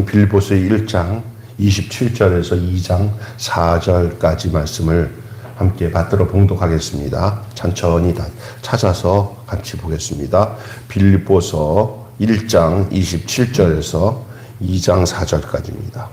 빌립보서 1장 27절에서 2장 4절까지 말씀을 함께 받들어 봉독하겠습니다. 천천히 다 찾아서 같이 보겠습니다. 빌립보서 1장 27절에서 2장 4절까지입니다.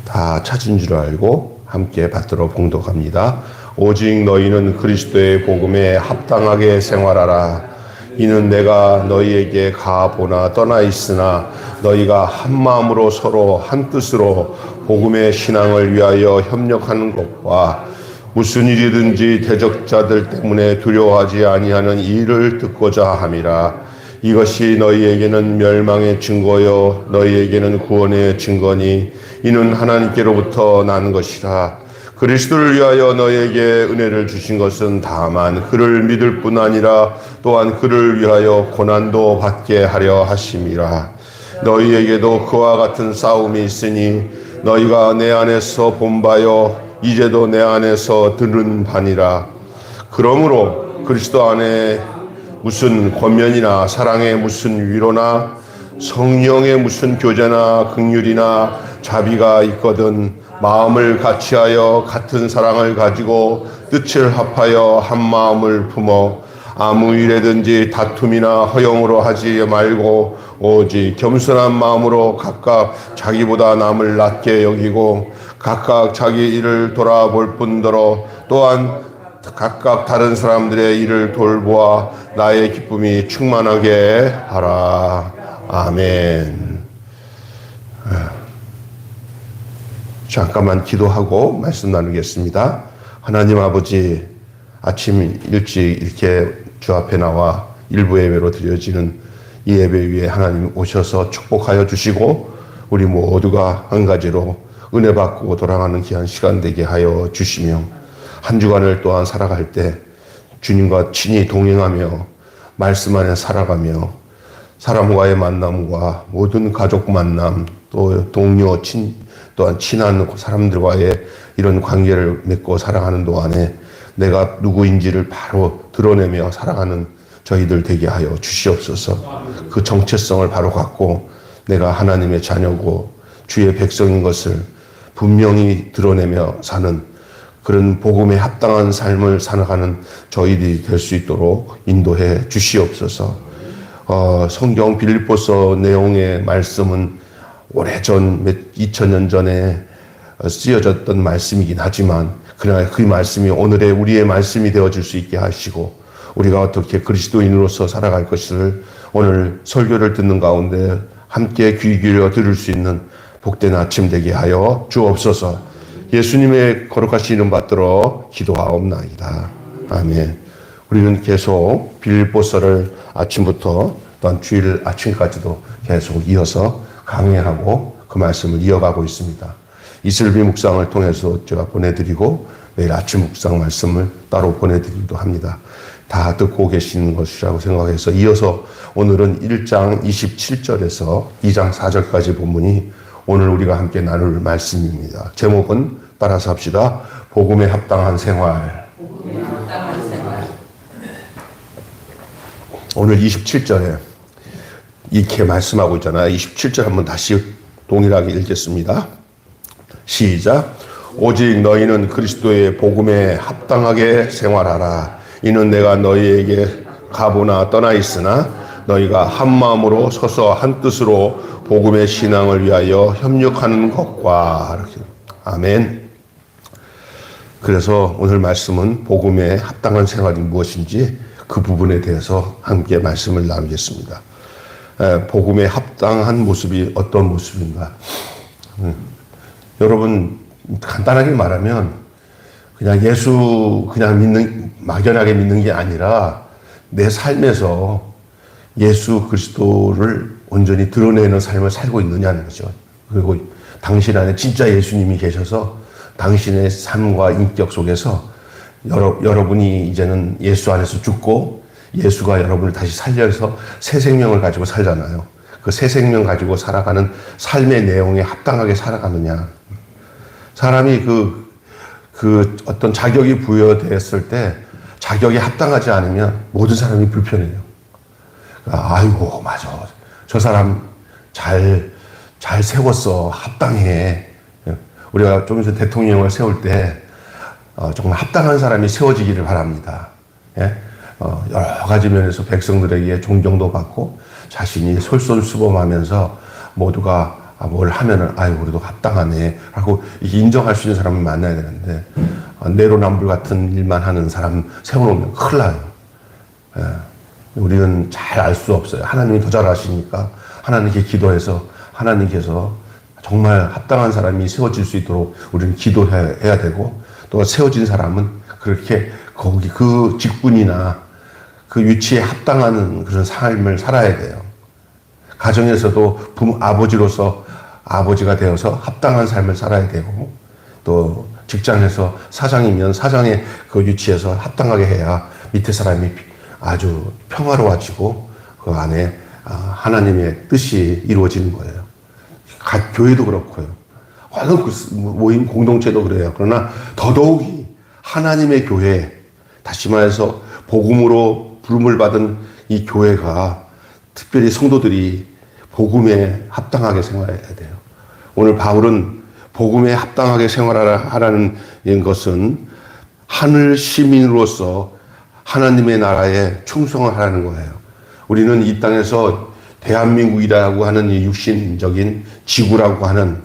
다 찾은 줄 알고 함께 받들어 봉독합니다. 오직 너희는 그리스도의 복음에 합당하게 생활하라. 이는 내가 너희에게 가보나 떠나 있으나 너희가 한 마음으로 서로 한 뜻으로 복음의 신앙을 위하여 협력하는 것과 무슨 일이든지 대적자들 때문에 두려워하지 아니하는 일을 듣고자 함이라. 이것이 너희에게는 멸망의 증거요 너희에게는 구원의 증거니 이는 하나님께로부터 난 것이라. 그리스도를 위하여 너희에게 은혜를 주신 것은 다만 그를 믿을 뿐 아니라 또한 그를 위하여 고난도 받게 하려 하심이라. 너희에게도 그와 같은 싸움이 있으니 너희가 내 안에서 본 바요 이제도 내 안에서 들은 바니라. 그러므로 그리스도 안에 무슨 권면이나 사랑의 무슨 위로나 성령의 무슨 교제나 긍휼이나 자비가 있거든 마음을 같이하여 같은 사랑을 가지고 뜻을 합하여 한 마음을 품어 아무 일에든지 다툼이나 허용으로 하지 말고 오직 겸손한 마음으로 각각 자기보다 남을 낮게 여기고 각각 자기 일을 돌아볼 뿐더러 또한 각각 다른 사람들의 일을 돌보아 나의 기쁨이 충만하게 하라. 아멘. 잠깐만 기도하고 말씀 나누겠습니다. 하나님 아버지, 아침 일찍 이렇게 주 앞에 나와 일부 예배로 드려지는 이 예배 위에 하나님 오셔서 축복하여 주시고 우리 모두가 한 가지로 은혜 받고 돌아가는 귀한 시간 되게 하여 주시며 한 주간을 또한 살아갈 때 주님과 친히 동행하며 말씀 안에 살아가며 사람과의 만남과 모든 가족 만남 또 동료 또한 친한 사람들과의 이런 관계를 맺고 살아가는 동안에 내가 누구인지를 바로 드러내며 살아가는 저희들 되게 하여 주시옵소서. 그 정체성을 바로 갖고 내가 하나님의 자녀고 주의 백성인 것을 분명히 드러내며 사는 그런 복음에 합당한 삶을 살아가는 저희들이 될 수 있도록 인도해 주시옵소서. 성경 빌립보서 내용의 말씀은 오래전 2000년 전에 쓰여졌던 말씀이긴 하지만 그러나 그 말씀이 오늘의 우리의 말씀이 되어질 수 있게 하시고 우리가 어떻게 그리스도인으로서 살아갈 것을 오늘 설교를 듣는 가운데 함께 귀 기울여 들을 수 있는 복된 아침 되게 하여 주옵소서. 예수님의 거룩하신 이름 받들어 기도하옵나이다. 아멘. 우리는 계속 빌립보서를 아침부터 또한 주일 아침까지도 계속 이어서 강해하고 그 말씀을 이어가고 있습니다. 이슬비 묵상을 통해서 제가 보내드리고 매일 아침 묵상 말씀을 따로 보내드리기도 합니다. 다 듣고 계시는 것이라고 생각해서 이어서 오늘은 1장 27절에서 2장 4절까지 본문이 오늘 우리가 함께 나눌 말씀입니다. 제목은 따라서 합시다. 복음에 합당한 생활. 오늘 27절에 이렇게 말씀하고 있잖아요. 27절 한번 다시 동일하게 읽겠습니다. 시작. 오직 너희는 그리스도의 복음에 합당하게 생활하라. 이는 내가 너희에게 가보나 떠나 있으나 너희가 한 마음으로 서서 한 뜻으로 복음의 신앙을 위하여 협력하는 것과 이렇게. 아멘. 그래서 오늘 말씀은 복음에 합당한 생활이 무엇인지 그 부분에 대해서 함께 말씀을 나누겠습니다. 복음에 합당한 모습이 어떤 모습인가? 여러분 간단하게 말하면 그냥 예수 그냥 막연하게 믿는 게 아니라 내 삶에서 예수 그리스도를 온전히 드러내는 삶을 살고 있느냐는 거죠. 그리고 당신 안에 진짜 예수님이 계셔서 당신의 삶과 인격 속에서 여러분이 이제는 예수 안에서 죽고 예수가 여러분을 다시 살려서 새 생명을 가지고 살잖아요. 그 새 생명 가지고 살아가는 삶의 내용에 합당하게 살아가느냐. 사람이 그 어떤 자격이 부여되었을 때 자격에 합당하지 않으면 모든 사람이 불편해요. 아이고, 맞아. 저 사람 잘 잘 세웠어. 합당해. 우리가 좀 전에 대통령을 세울 때 정말 합당한 사람이 세워지기를 바랍니다. 여러 가지 면에서 백성들에게 존경도 받고 자신이 솔선수범하면서 모두가 뭘 하면은 우리도 합당하네 하고 인정할 수 있는 사람을 만나야 되는데 내로남불 같은 일만 하는 사람 세워놓으면 큰일 나요. 우리는 잘 알 수 없어요. 하나님이 더 잘 아시니까 하나님께 기도해서 하나님께서 정말 합당한 사람이 세워질 수 있도록 우리는 기도해야 되고, 또 세워진 사람은 그렇게 거기 그 직분이나 그 위치에 합당한 그런 삶을 살아야 돼요. 가정에서도 아버지로서 아버지가 되어서 합당한 삶을 살아야 되고, 또 직장에서 사장이면 사장의 그 위치에서 합당하게 해야 밑에 사람이 아주 평화로워지고 그 안에 하나님의 뜻이 이루어지는 거예요. 교회도 그렇고요. 어느 모임 공동체도 그래요. 그러나 더더욱이 하나님의 교회, 다시 말해서 복음으로 부름을 받은 이 교회가, 특별히 성도들이 복음에 합당하게 생활해야 돼요. 오늘 바울은 복음에 합당하게 생활하라는 것은 하늘 시민으로서 하나님의 나라에 충성을 하라는 거예요. 우리는 이 땅에서 대한민국이라고 하는 이 육신적인 지구라고 하는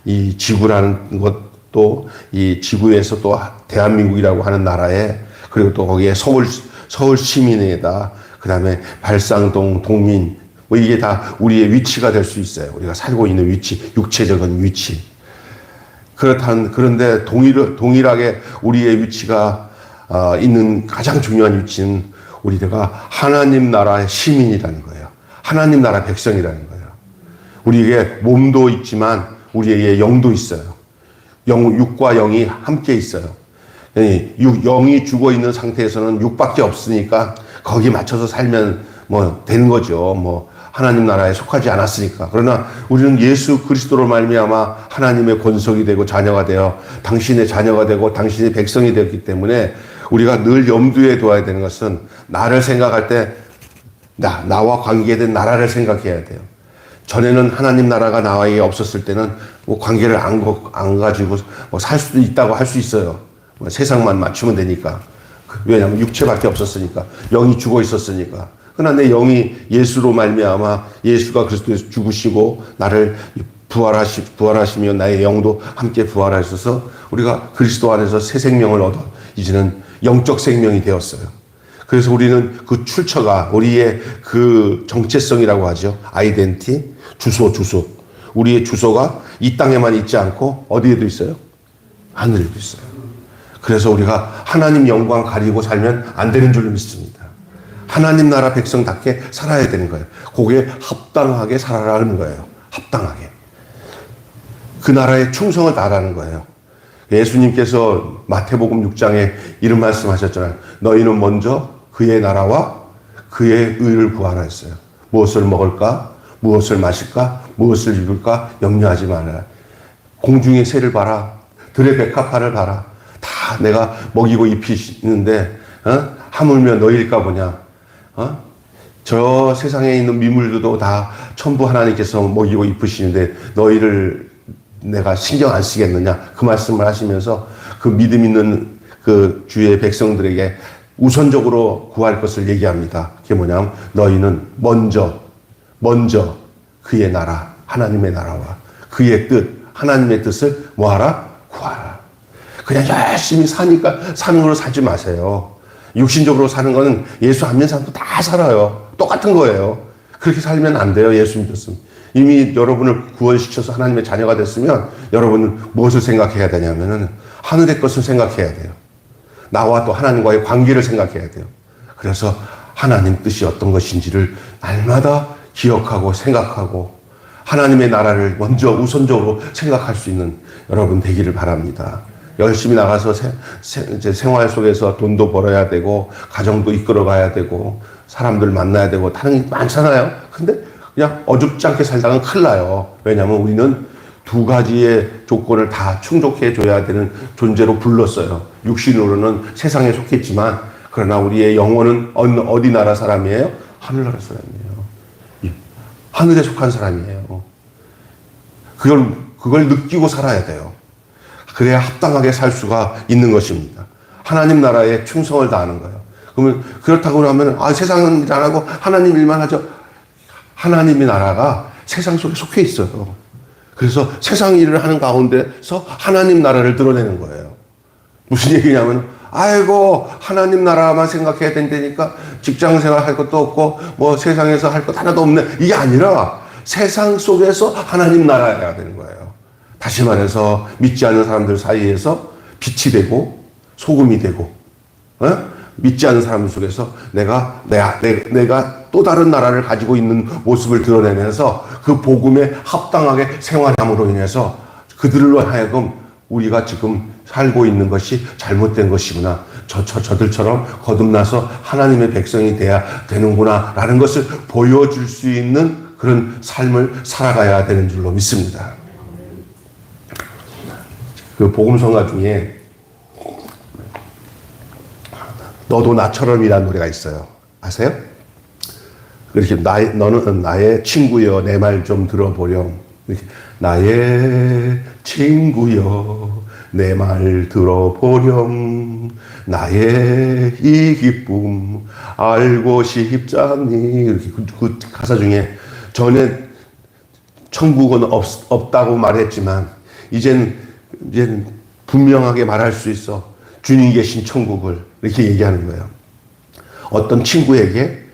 이 지구라는 것도, 이 지구에서 또 대한민국이라고 하는 나라에, 그리고 또 거기에 서울 시민에다, 그 다음에 발상동, 동민, 뭐 이게 다 우리의 위치가 될 수 있어요. 우리가 살고 있는 위치, 육체적인 위치. 그런데 동일하게 우리의 위치가 있는 가장 중요한 위치는 우리가 하나님 나라의 시민이라는 거예요. 하나님 나라 백성이라는 거예요. 우리에게 몸도 있지만 우리에게 영도 있어요. 육과 영이 함께 있어요. 영이 죽어 있는 상태에서는 육밖에 없으니까 거기 맞춰서 살면 뭐 되는 거죠. 뭐 하나님 나라에 속하지 않았으니까. 그러나 우리는 예수 그리스도로 말미암아 하나님의 권속이 되고 자녀가 되어 당신의 자녀가 되고 당신의 백성이 되었기 때문에 우리가 늘 염두에 둬야 되는 것은, 나를 생각할 때 나와 관계된 나라를 생각해야 돼요. 전에는 하나님 나라가 나와에 없었을 때는 뭐 관계를 안 가지고 뭐 살 수도 있다고 할 수 있어요. 뭐 세상만 맞추면 되니까. 왜냐하면 육체밖에 없었으니까. 영이 죽어 있었으니까. 그러나 내 영이 예수로 말미암아 예수가 그리스도에서 죽으시고 나를 부활하시며 나의 영도 함께 부활하셔서 우리가 그리스도 안에서 새 생명을 얻어 이제는 영적 생명이 되었어요. 그래서 우리는 그 출처가 우리의 그 정체성이라고 하죠. 아이덴티, 주소. 우리의 주소가 이 땅에만 있지 않고 어디에도 있어요? 하늘에도 있어요. 그래서 우리가 하나님 영광 가리고 살면 안 되는 줄 믿습니다. 하나님 나라 백성답게 살아야 되는 거예요. 거기에 합당하게 살아라는 거예요. 합당하게. 그 나라에 충성을 다하라는 거예요. 예수님께서 마태복음 6장에 이런 말씀하셨잖아요. 너희는 먼저 그의 나라와 그의 의를 구하라 했어요. 무엇을 먹을까? 무엇을 마실까? 무엇을 입을까? 염려하지 말아라. 공중의 새를 봐라. 들의 백합화를 봐라. 다 내가 먹이고 입히시는데 하물며 너희일까 보냐. 저 세상에 있는 미물들도 다 전부 하나님께서 먹이고 입히시는데 너희를 내가 신경 안 쓰겠느냐. 그 말씀을 하시면서 그 믿음 있는 그 주의 백성들에게 우선적으로 구할 것을 얘기합니다. 그게 뭐냐면 너희는 먼저 그의 나라, 하나님의 나라와 그의 뜻, 하나님의 뜻을 뭐하라? 구하라. 그냥 열심히 사는 걸로 살지 마세요. 육신적으로 사는 거는 예수 안 믿는 사람도 다 살아요. 똑같은 거예요. 그렇게 살면 안 돼요. 예수 믿었으면. 이미 여러분을 구원시켜서 하나님의 자녀가 됐으면 여러분은 무엇을 생각해야 되냐면은 하늘의 것을 생각해야 돼요. 나와 또 하나님과의 관계를 생각해야 돼요. 그래서 하나님 뜻이 어떤 것인지를 날마다 기억하고 생각하고 하나님의 나라를 먼저 우선적으로 생각할 수 있는 여러분 되기를 바랍니다. 열심히 나가서 이제 생활 속에서 돈도 벌어야 되고 가정도 이끌어가야 되고 사람들 만나야 되고 다른 게 많잖아요. 근데 그냥 어줍지 않게 살다가 큰일 나요. 왜냐하면 우리는 두 가지의 조건을 다 충족해 줘야 되는 존재로 불렀어요. 육신으로는 세상에 속했지만 그러나 우리의 영혼은 어디 나라 사람이에요? 하늘나라 사람이에요. 하늘에 속한 사람이에요. 그걸 느끼고 살아야 돼요. 그래야 합당하게 살 수가 있는 것입니다. 하나님 나라에 충성을 다하는 거예요. 그러면 그렇다고 하면 세상 일 안 하고 하나님 일만 하죠. 하나님의 나라가 세상 속에 속해 있어요. 그래서 세상 일을 하는 가운데서 하나님 나라를 드러내는 거예요. 무슨 얘기냐면 아이고 하나님 나라만 생각해야 된다니까 직장 생활 할 것도 없고 뭐 세상에서 할 것 하나도 없네. 이게 아니라 세상 속에서 하나님 나라여야 되는 거예요. 다시 말해서 믿지 않는 사람들 사이에서 빛이 되고 소금이 되고 믿지 않는 사람들 속에서 내가 또 다른 나라를 가지고 있는 모습을 드러내면서 그 복음에 합당하게 생활함으로 인해서 그들로 하여금 우리가 지금 살고 있는 것이 잘못된 것이구나. 저들처럼 거듭나서 하나님의 백성이 돼야 되는구나. 라는 것을 보여줄 수 있는 그런 삶을 살아가야 되는 줄로 믿습니다. 그 복음성가 중에 너도 나처럼이라는 노래가 있어요. 아세요? 이렇게 너는 나의 친구여 내 말 좀 들어보렴. 이렇게 나의 친구여 내 말 들어보렴. 나의 이 기쁨 알고 싶잖니. 이렇게 그 가사 중에 전에 천국은 없다고 말했지만 이젠 분명하게 말할 수 있어. 주님 계신 천국을 이렇게 얘기하는 거예요. 어떤 친구에게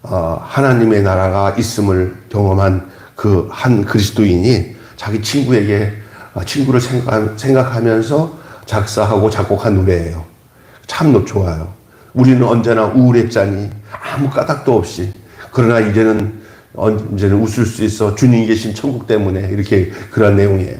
하나님의 나라가 있음을 경험한 그 한 그리스도인이 자기 친구에게 친구를 생각하면서 작사하고 작곡한 노래예요. 참 좋아요. 우리는 언제나 우울했자니 아무 까닭도 없이 그러나 이제는 웃을 수 있어 주님 계신 천국 때문에 이렇게 그런 내용이에요.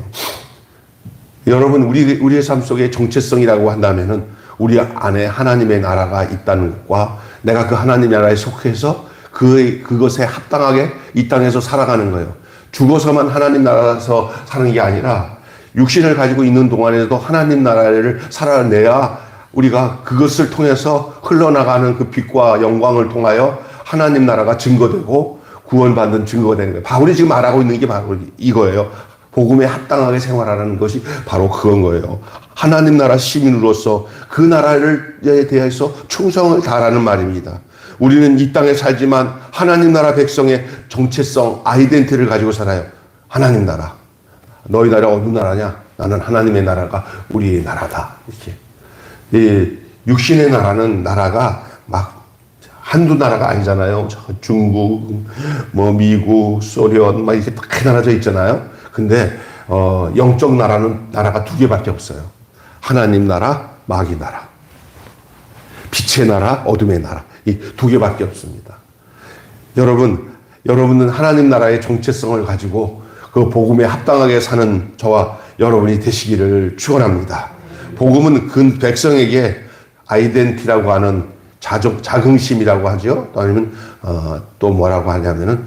여러분 우리의 삶 속에 정체성이라고 한다면은 우리 안에 하나님의 나라가 있다는 것과 내가 그 하나님의 나라에 속해서 그것에 합당하게 이 땅에서 살아가는 거예요. 죽어서만 하나님 나라에서 사는 게 아니라 육신을 가지고 있는 동안에도 하나님 나라를 살아내야 우리가 그것을 통해서 흘러나가는 그 빛과 영광을 통하여 하나님 나라가 증거되고 구원받는 증거가 되는 거예요. 바울이 지금 말하고 있는 게 바로 이거예요. 복음에 합당하게 생활하는 것이 바로 그건 거예요. 하나님 나라 시민으로서 그 나라에 대해서 충성을 다하라는 말입니다. 우리는 이 땅에 살지만 하나님 나라 백성의 정체성, 아이덴티티를 가지고 살아요. 하나님 나라. 너희 나라 어느 나라냐? 나는 하나님의 나라가 우리의 나라다. 이렇게. 이 육신의 나라가 막 한두 나라가 아니잖아요. 중국, 뭐 미국, 소련, 막 이렇게 딱 나눠져 있잖아요. 근데 영적 나라가 두 개밖에 없어요. 하나님 나라, 마귀 나라. 빛의 나라, 어둠의 나라. 이 두 개밖에 없습니다. 여러분은 하나님 나라의 정체성을 가지고 그 복음에 합당하게 사는 저와 여러분이 되시기를 축원합니다. 복음은 그 백성에게 아이덴티라고 하는 자긍심이라고 하죠. 또 아니면 또 뭐라고 하냐면은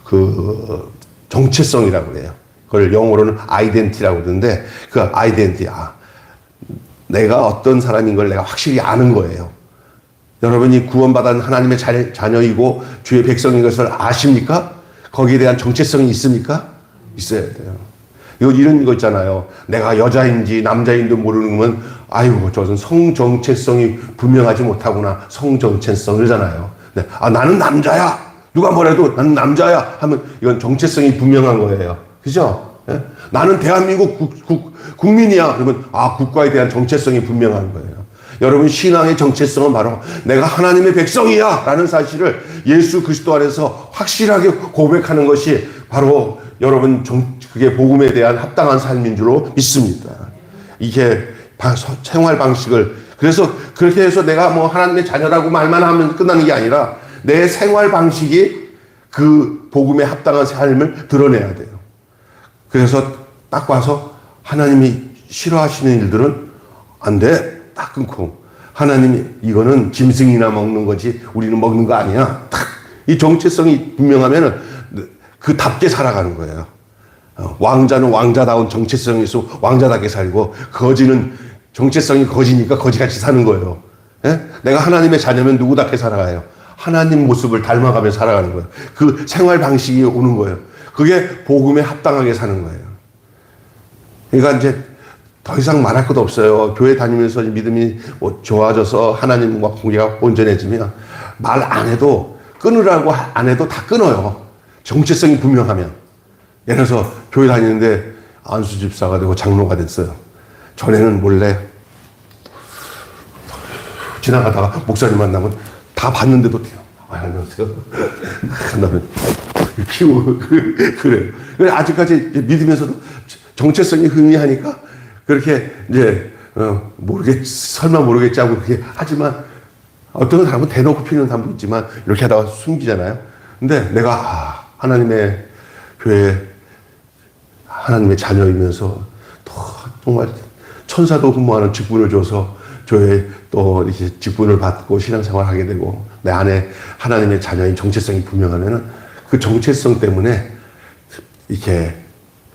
그 정체성이라고 그래요. 그걸 영어로는 아이덴티라고 그러는데 그 아이덴티 내가 어떤 사람인 걸 내가 확실히 아는 거예요. 여러분이 구원받은 하나님의 자녀이고 주의 백성인 것을 아십니까? 거기에 대한 정체성이 있습니까? 있어야 돼요. 이런 거 있잖아요. 내가 여자인지 남자인지 모르는 건 아이고 저는 성정체성이 분명하지 못하구나. 성정체성 그러잖아요. 네. 나는 남자야. 누가 뭐래도 나는 남자야 하면 이건 정체성이 분명한 거예요. 그죠? 네? 나는 대한민국 국민이야. 그러면 국가에 대한 정체성이 분명한 거예요. 여러분 신앙의 정체성은 바로 내가 하나님의 백성이야 라는 사실을 예수 그리스도 안에서 확실하게 고백하는 것이 바로 여러분 그게 복음에 대한 합당한 삶인 줄로 믿습니다. 이게 생활 방식을 그래서 그렇게 해서 내가 뭐 하나님의 자녀라고 말만 하면 끝나는 게 아니라 내 생활 방식이 그 복음에 합당한 삶을 드러내야 돼요. 그래서 딱 봐서 하나님이 싫어하시는 일들은 안 돼. 딱 끊고 하나님이 이거는 짐승이나 먹는 거지 우리는 먹는 거 아니야. 딱 이 정체성이 분명하면은 그답게 살아가는 거예요. 왕자는 왕자다운 정체성에서 왕자답게 살고 거지는 정체성이 거지니까 거지같이 사는 거예요. 예? 내가 하나님의 자녀면 누구답게 살아가요? 하나님 모습을 닮아가며 살아가는 거예요. 그 생활 방식이 오는 거예요. 그게 복음에 합당하게 사는 거예요. 그러니까 이제 더 이상 말할 것도 없어요. 교회 다니면서 믿음이 좋아져서 하나님과 관계가 온전해지면 말 안 해도, 끊으라고 안 해도 다 끊어요. 정체성이 분명하면. 예를 들어서 교회 다니는데 안수 집사가 되고 장로가 됐어요. 전에는 몰래 지나가다가 목사님 만나면 다 봤는데도 돼요. 안녕하세요. 한다면 키우고 그래요. 아직까지 믿으면서도 정체성이 흥미하니까 그렇게 이제 설마 모르겠지 하고 그렇게 하지만, 어떤 사람은 대놓고 피우는 사람도 있지만 이렇게 하다가 숨기잖아요. 근데 내가 하나님의 교회 하나님의 자녀이면서 또 정말 천사도 근무하는 직분을 줘서 교회에 또 이렇게 직분을 받고 신앙생활을 하게 되고 내 안에 하나님의 자녀인 정체성이 분명하면은 그 정체성 때문에 이렇게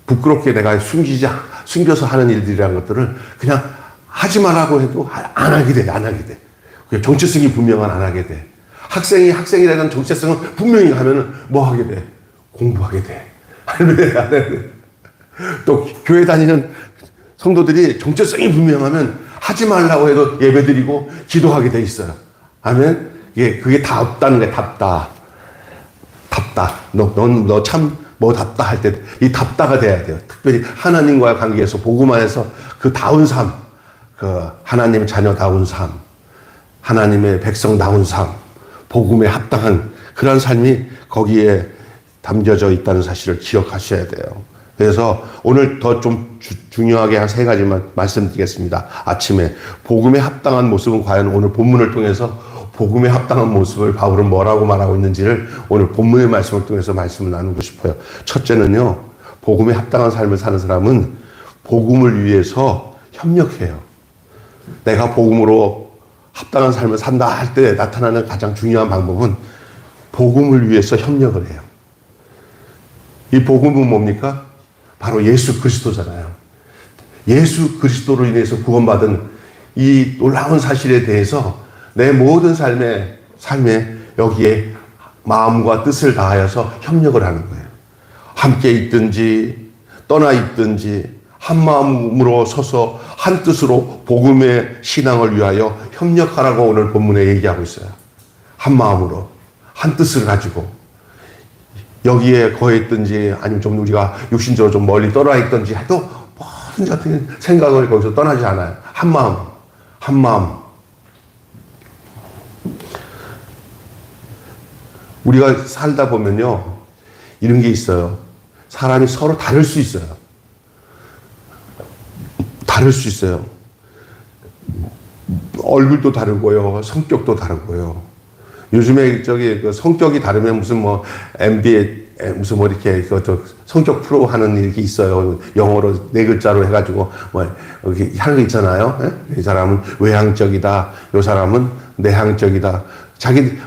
부끄럽게 내가 숨겨서 하는 일들이라는 것들을 그냥 하지 말라고 해도 안 하게 돼. 정체성이 분명한 안 하게 돼. 학생이라는 정체성을 분명히 하면은 뭐 하게 돼? 공부하게 돼. 또 교회 다니는 성도들이 정체성이 분명하면 하지 말라고 해도 예배드리고 기도하게 돼 있어요. 아멘. 그게 다 없다는 거야. 답다. 너 참 뭐 답다 할 때 이 답다가 돼야 돼요. 특별히 하나님과의 관계에서 복음 안에서 그 다운 삶, 그 하나님의 자녀다운 삶, 하나님의 백성다운 삶, 복음에 합당한 그런 삶이 거기에 담겨져 있다는 사실을 기억하셔야 돼요. 그래서 오늘 더 좀 중요하게 한 3가지만 말씀드리겠습니다. 아침에 복음에 합당한 모습은 과연 오늘 본문을 통해서 복음에 합당한 모습을 바울은 뭐라고 말하고 있는지를 오늘 본문의 말씀을 통해서 말씀을 나누고 싶어요. 첫째는요, 복음에 합당한 삶을 사는 사람은 복음을 위해서 협력해요. 내가 복음으로 합당한 삶을 산다 할 때 나타나는 가장 중요한 방법은 복음을 위해서 협력을 해요. 이 복음은 뭡니까? 바로 예수 그리스도잖아요. 예수 그리스도로 인해서 구원받은 이 놀라운 사실에 대해서 내 모든 삶에 여기에 마음과 뜻을 다하여서 협력을 하는 거예요. 함께 있든지 떠나 있든지 한 마음으로 서서 한 뜻으로 복음의 신앙을 위하여 협력하라고 오늘 본문에 얘기하고 있어요. 한 마음으로 한 뜻을 가지고 여기에 거했든지 아니면 좀 우리가 육신적으로 좀 멀리 떠나 있든지 해도 모든 같은 생각을 거기서 떠나지 않아요. 한 마음. 우리가 살다 보면요, 이런 게 있어요. 사람이 서로 다를 수 있어요. 얼굴도 다르고요, 성격도 다르고요. 요즘에 그 성격이 다르면 무슨 뭐 MBA 무슨 뭐 이렇게 성격 프로 하는 일이 있어요. 영어로 4글자로 해가지고 뭐 이렇게 하는 거 있잖아요. 이 사람은 외향적이다, 이 사람은 내향적이다.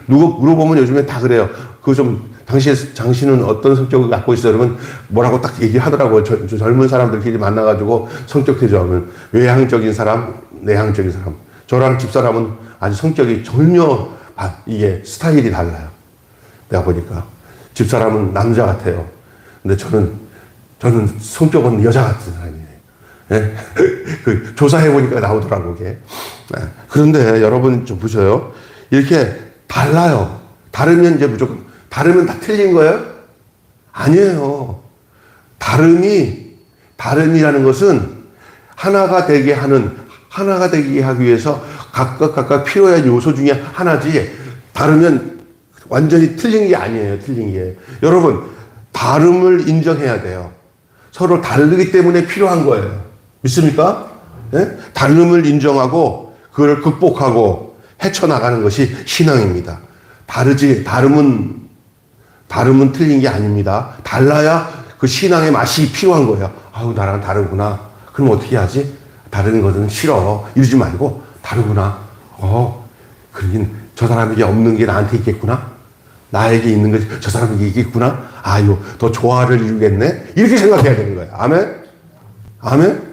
누구 물어보면 요즘에 다 그래요. 그거 좀 당신은 어떤 성격을 갖고 있어요? 그러면 뭐라고 딱 얘기하더라고요. 젊은 사람들끼리 만나가지고 성격 대조하면 외향적인 사람, 내향적인 사람. 저랑 집사람은 아주 성격이 전혀 이게 스타일이 달라요. 내가 보니까 집사람은 남자 같아요. 근데 저는 성격은 여자 같은 사람이에요. 예? 그 조사해 보니까 나오더라고 그게. 그런데 여러분 좀 보셔요. 이렇게 달라요. 다르면 이제 무조건 다르면 다 틀린 거예요? 아니에요. 다름이라는 것은 하나가 되게 하기 위해서 각각 필요한 요소 중에 하나지, 다르면 완전히 틀린 게 아니에요. 틀린 게. 여러분, 다름을 인정해야 돼요. 서로 다르기 때문에 필요한 거예요. 믿습니까? 네? 다름을 인정하고 그걸 극복하고 헤쳐나가는 것이 신앙입니다. 다름은 틀린 게 아닙니다. 달라야 그 신앙의 맛이 필요한 거예요. 아우, 나랑 다르구나. 그럼 어떻게 하지? 다른 것은 싫어. 이러지 말고, 다르구나. 그러긴 저 사람에게 없는 게 나한테 있겠구나. 나에게 있는 것이 저 사람에게 있겠구나. 아유, 더 조화를 이루겠네. 이렇게 생각해야 되는 거예요. 아멘?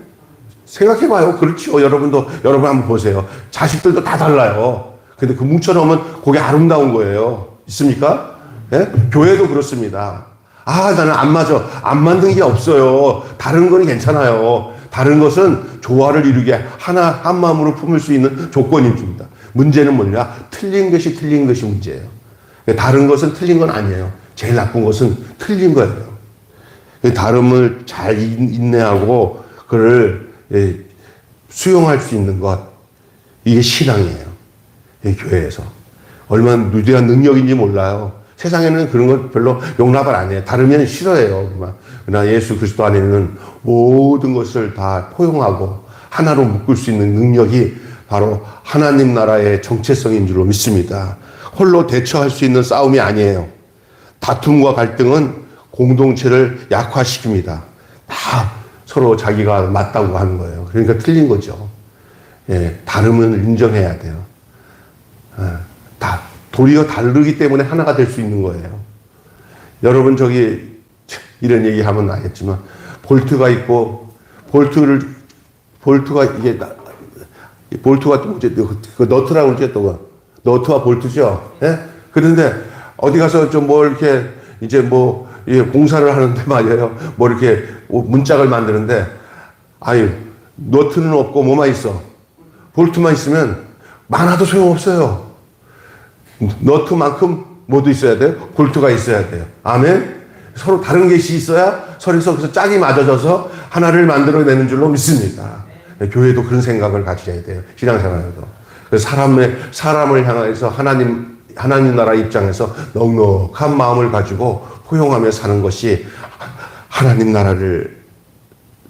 생각해봐요. 그렇죠. 여러분 한번 보세요. 자식들도 다 달라요. 근데 그 뭉쳐놓으면 그게 아름다운 거예요. 있습니까? 예? 교회도 그렇습니다. 나는 안 맞아. 안 맞는 게 없어요. 다른 건 괜찮아요. 다른 것은 조화를 이루게 한 마음으로 품을 수 있는 조건입니다. 문제는 뭐냐? 틀린 것이 문제예요. 다른 것은 틀린 건 아니에요. 제일 나쁜 것은 틀린 거예요. 다름을 잘 인내하고 그를 수용할 수 있는 것, 이게 신앙이에요. 교회에서. 얼마나 누대한 능력인지 몰라요. 세상에는 그런 걸 별로 용납을 안 해요. 다르면 싫어해요. 그러나 예수 그리스도 안에 있는 모든 것을 다 포용하고 하나로 묶을 수 있는 능력이 바로 하나님 나라의 정체성인 줄로 믿습니다. 홀로 대처할 수 있는 싸움이 아니에요. 다툼과 갈등은 공동체를 약화시킵니다. 다 서로 자기가 맞다고 하는 거예요. 그러니까 틀린 거죠. 다름을 인정해야 돼요. 도리어 다르기 때문에 하나가 될 수 있는 거예요. 여러분 이런 얘기 하면 알겠지만 볼트가 있고 볼트가 이게 볼트가 또 그 너트라고 그러죠. 또 너트와 볼트죠. 그런데 어디 가서 좀 뭐 이렇게 이제 뭐 공사를 하는데 말이에요. 뭐 이렇게 문짝을 만드는데 너트는 없고 뭐만 있어. 볼트만 있으면 많아도 소용없어요. 너트만큼 뭐도 있어야 돼요? 볼트가 있어야 돼요. 아멘? 서로 다른 것이 있어야 서로서 짝이 맞아져서 하나를 만들어내는 줄로 믿습니다. 교회도 그런 생각을 가져야 돼요. 신앙생활에도. 사람을 향해서 하나님 나라 입장에서 넉넉한 마음을 가지고 포용하며 사는 것이 하나님 나라를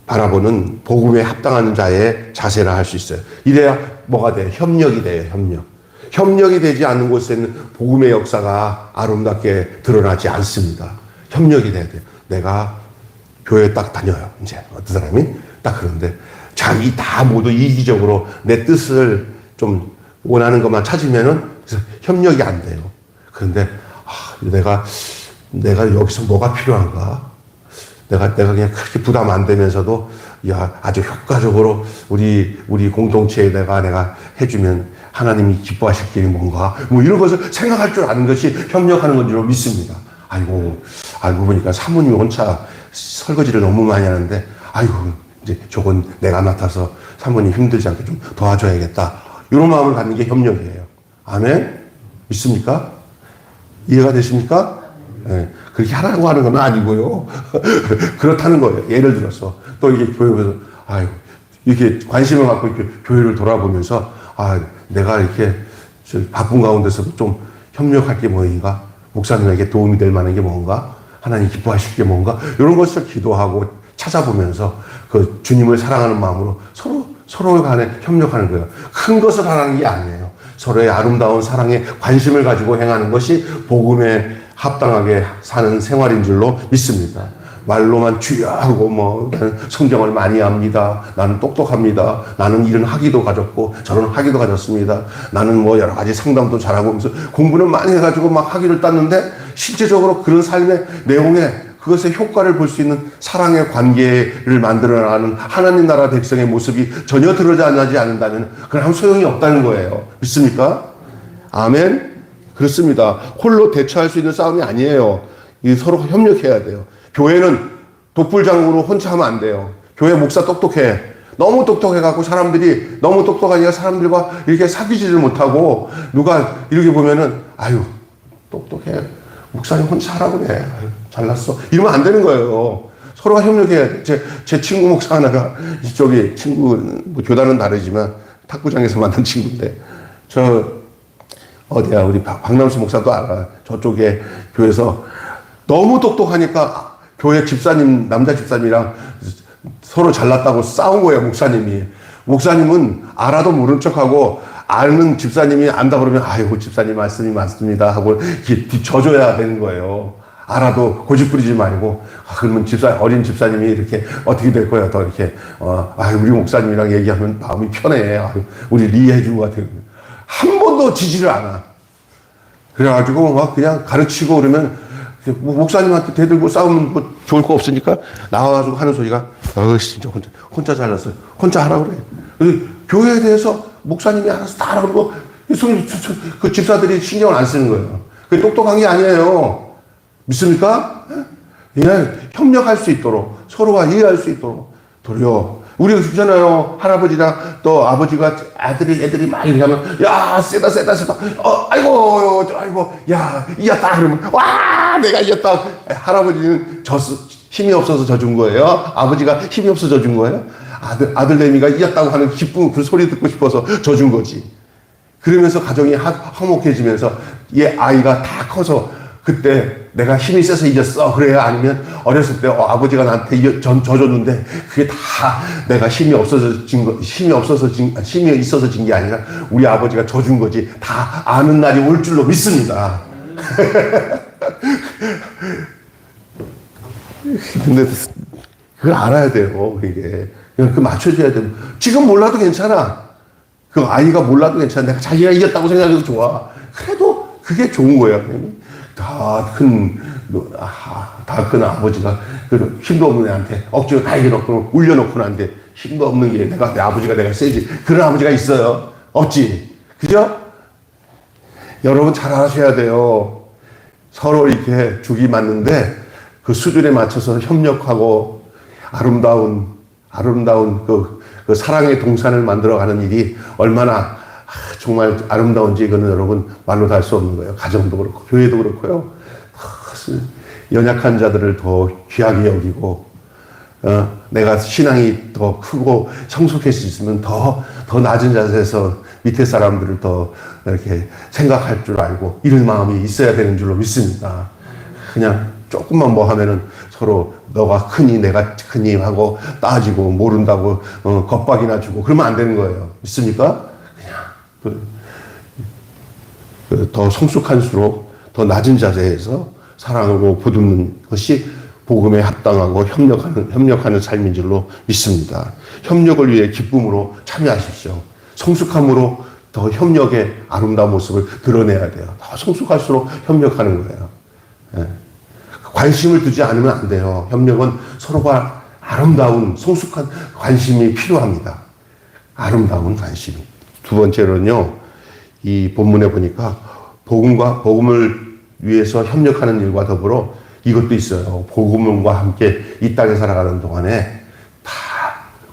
바라보는 복음에 합당한 자의 자세라 할 수 있어요. 이래야 뭐가 돼요? 협력이 돼요. 협력이 되지 않는 곳에는 복음의 역사가 아름답게 드러나지 않습니다. 협력이 돼야 돼요. 내가 교회에 딱 다녀요. 이제 어떤 사람이 딱 그런데 자기 다 모두 이기적으로 내 뜻을 좀 원하는 것만 찾으면은 그래서 협력이 안 돼요. 그런데 내가 여기서 뭐가 필요한가? 내가 그냥 그렇게 부담 안 되면서도 아주 효과적으로 우리 공동체에 내가 해주면 하나님이 기뻐하실 길이 뭔가 뭐 이런 것을 생각할 줄 아는 것이 협력하는 건 줄 믿습니다. 알고 보니까 사모님이 혼자 설거지를 너무 많이 하는데 이제 저건 내가 맡아서 사모님 힘들지 않게 좀 도와줘야겠다. 이런 마음을 갖는 게 협력이에요. 아멘? 믿습니까? 이해가 되십니까? 네. 그렇게 하라고 하는 건 아니고요. 그렇다는 거예요. 예를 들어서 또 이게 교회에서 이렇게 관심을 갖고 이렇게 교회를 돌아보면서 내가 이렇게 바쁜 가운데서도 좀 협력할 게 뭔가, 목사님에게 도움이 될 만한 게 뭔가, 하나님 기뻐하실 게 뭔가, 이런 것을 기도하고 찾아보면서 그 주님을 사랑하는 마음으로 서로 간에 협력하는 거예요. 큰 것을 하라는 게 아니에요. 서로의 아름다운 사랑에 관심을 가지고 행하는 것이 복음에 합당하게 사는 생활인 줄로 믿습니다. 말로만 주여 하고 나는 성경을 많이 합니다. 나는 똑똑합니다. 나는 이런 학위도 가졌고 저런 학위도 가졌습니다. 나는 여러 가지 상담도 잘하고 하면서 공부는 많이 해가지고 막 학위를 땄는데 실제적으로 그런 삶의 내용에 그것의 효과를 볼 수 있는 사랑의 관계를 만들어 나가는 하나님 나라 백성의 모습이 전혀 드러나지 않는다면 그건 아무 소용이 없다는 거예요. 믿습니까? 아멘? 그렇습니다. 홀로 대처할 수 있는 싸움이 아니에요. 서로 협력해야 돼요. 교회는 독불장구로 혼자 하면 안 돼요. 교회 목사 똑똑해. 너무 똑똑해갖고 사람들이 너무 똑똑하니까 사람들과 이렇게 사귀지를 못하고 누가 이렇게 보면은 똑똑해. 목사님 혼자 하라고 그래. 잘났어. 이러면 안 되는 거예요. 서로가 협력해야 돼. 제 친구 목사 하나가 이쪽에 교단은 다르지만 탁구장에서 만난 친구인데 우리 박남수 목사도 알아. 저쪽에 교회에서 너무 똑똑하니까 교회 집사님, 남자 집사님이랑 서로 잘났다고 싸운 거예요, 목사님이. 목사님은 알아도 모른 척하고 아는 집사님이 안다 그러면 집사님 말씀이 맞습니다 하고 뒤져줘야 되는 거예요. 알아도 고집 부리지 말고 그러면 어린 집사님이 이렇게 어떻게 될 거야 더 이렇게 우리 목사님이랑 얘기하면 마음이 편해. 우리 이해해준 것 같아요. 한 번도 지지를 않아. 그래가지고 그냥 가르치고 그러면 목사님한테 대들고 싸우면 좋을 거 없으니까 나와가지고 하는 소리가 진짜 혼자 잘났어요. 혼자 하라고 그래. 교회에 대해서 목사님이 알아서 다 하라고 그러고 그 집사들이 신경을 안 쓰는 거예요. 그게 똑똑한 게 아니에요. 믿습니까? 그냥 협력할 수 있도록, 서로가 이해할 수 있도록 도려. 우리가 그러잖아요. 할아버지랑 또 아버지가 애들이 막 이렇게 하면, 야, 세다. 아이고, 야, 이겼다. 그러면, 와, 내가 이겼다. 할아버지는 힘이 없어서 져준 거예요. 아버지가 힘이 없어서 져준 거예요. 아들내미가 이겼다고 하는 기쁨, 그 소리 듣고 싶어서 져준 거지. 그러면서 가정이 화목해지면서 얘 아이가 다 커서 그때 내가 힘이 세서 이겼어. 그래요? 아니면 어렸을 때 아버지가 나한테 져줬는데 그게 다 내가 힘이 있어서 진 게 아니라 우리 아버지가 져준 거지. 다 아는 날이 올 줄로 믿습니다. 근데 그걸 알아야 돼요. 이게 그 맞춰줘야 돼요. 지금 몰라도 괜찮아. 그 아이가 몰라도 괜찮아. 내가 자기가 이겼다고 생각해도 좋아. 그래도 그게 좋은 거야. 다 큰 아버지가 그 힘도 없는 애한테 억지로 다 이겨놓고 울려놓고 나한테 힘도 없는 게 내 아버지가 내가 세지. 그런 아버지가 있어요. 없지. 그죠? 여러분 잘 아셔야 돼요. 서로 이렇게 죽이 맞는데 그 수준에 맞춰서 협력하고 아름다운 그 사랑의 동산을 만들어가는 일이 얼마나 정말 아름다운지 이거는 여러분 말로 다 할 수 없는 거예요. 가정도 그렇고 교회도 그렇고요. 연약한 자들을 더 귀하게 여기고 내가 신앙이 더 크고 성숙해질 수 있으면 더 낮은 자세에서 밑에 사람들을 더 이렇게 생각할 줄 알고 이런 마음이 있어야 되는 줄로 믿습니다. 그냥 조금만 뭐 하면은 서로 너가 크니 내가 크니 하고 따지고 모른다고 겁박이나 주고 그러면 안 되는 거예요. 믿습니까? 그냥 더 성숙할수록 더 낮은 자세에서 사랑하고 보듬는 것이 복음에 합당하고 협력하는 삶인 줄로 믿습니다. 협력을 위해 기쁨으로 참여하십시오. 성숙함으로 더 협력의 아름다운 모습을 드러내야 돼요. 더 성숙할수록 협력하는 거예요. 예. 관심을 두지 않으면 안 돼요. 협력은 서로가 아름다운 성숙한 관심이 필요합니다. 아름다운 관심이. 두 번째로는요, 이 본문에 보니까 복음을 위해서 협력하는 일과 더불어 이것도 있어요. 복음과 함께 이 땅에 살아가는 동안에 다